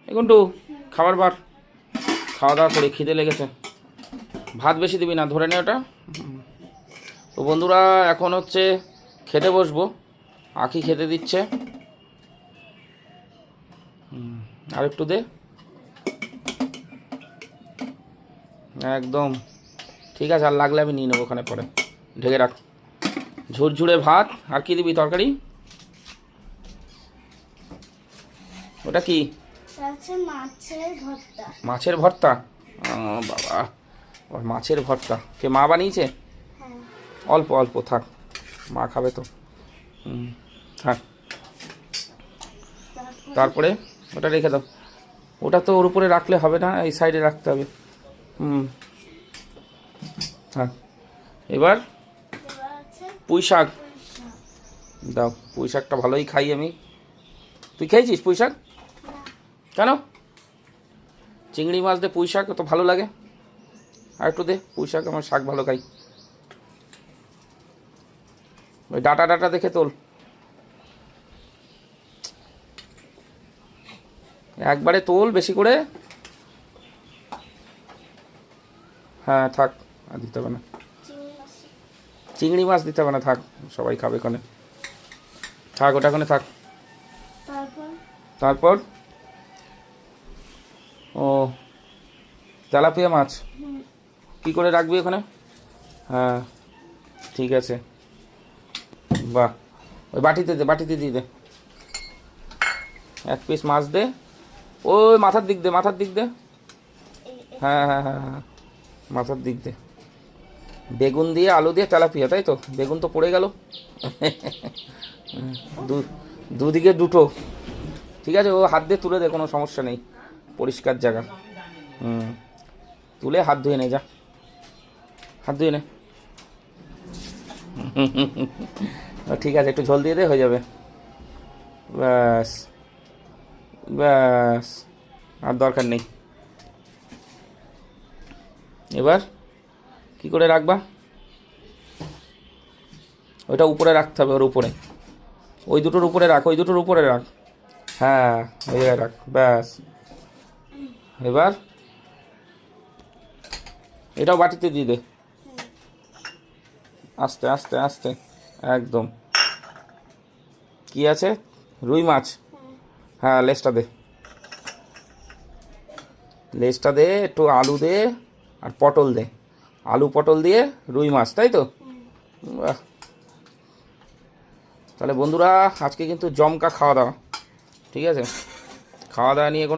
এখন তো খাবার বার, খাওয়া দাওয়া করে খিদে লেগেছে। ভাত বেশি দিবি না, ধরে নে ওটা। তো বন্ধুরা এখন হচ্ছে খেতে বসবো, আখি খেতে দিচ্ছে। আর একটু দে, একদম ঠিক আছে। আর লাগলে আমি নিয়ে নেবো ওখানে পরে, ঢেকে রাখ। ঝুরঝুরে ভাত। আর কি দিবি তরকারি? ওটা কি? মাছের ভর্তা। বাবা, মাছের ভর্তা কে মা বানিয়েছে? অল্প অল্প থাক, মা খাবে তো। থাক, তারপরে ওটা রেখে দাও। ওটা তো ওর উপরে রাখলে হবে না, এই সাইডে রাখতে হবে। থাক। এবার পুঁই শাক দাও। পুঁই শাকটা ভালোই খাই আমি। তুই খেয়েছিস পুঁই শাক? কেন? চিংড়ি মাছ দে পুঁই শাক, তো ভালো লাগে। আর একটু দে পুঁই শাক, আমার শাক ভালো খাই। ওই ডাটা ডাটা দেখে তোল, একবারে তোল বেশি করে। হ্যাঁ থাক, আর দিতে হবে না। চিংড়ি মাছ দিতে হবে না, থাক, সবাই খাবে ওখানে। থাক, ওটা ওখানে থাক। তারপর ও তেলাপিয়া মাছ কি করে রাখবি ওখানে? হ্যাঁ ঠিক আছে। বাহ, ওই বাটিতে দে, বাটিতে দিয়ে দে। এক পিস মাছ দে, ওই মাথার দিক দে, মাথার দিক দে। হ্যাঁ হ্যাঁ হ্যাঁ হ্যাঁ, মাথার দিক দে। বেগুন দিয়ে আলু দিয়ে তেলাপিয়া, তাই তো? বেগুন তো পড়ে গেল। দুদিকে দুটো, ঠিক আছে। ও হাত দিয়ে তুলে দে, কোনো সমস্যা নেই, পরিষ্কার জায়গা। তুলে হাত ধুয়ে নে, যা হাত ধুয়ে নে। ঠিক আছে, একটু ঝোল দিয়ে দে, হয়ে যাবে। ব্যাস ব্যাস, আর দরকার নেই। এবার কি করে রাখবা? ওইটা উপরে রাখতে হবে, ওর উপরে, ওই দুটোর উপরে রাখ, ওই দুটোর উপরে রাখ। হ্যাঁ ওই জায়গায় রাখ, ব্যাস। এবার এটাও বাটিতে দিয়ে দে, আস্তে আস্তে আস্তে, একদম। কি আছে? রুই মাছ। হ্যাঁ লেজটা দে, লেজটা দে, একটু আলু দে, আর পটল দে। আলু পটল দিয়ে রুই মাছ, তাই তো? বাহ, তাহলে বন্ধুরা আজকে কিন্তু জমকা খাওয়া দাওয়া, ঠিক আছে? খাওয়া দাওয়া নিয়ে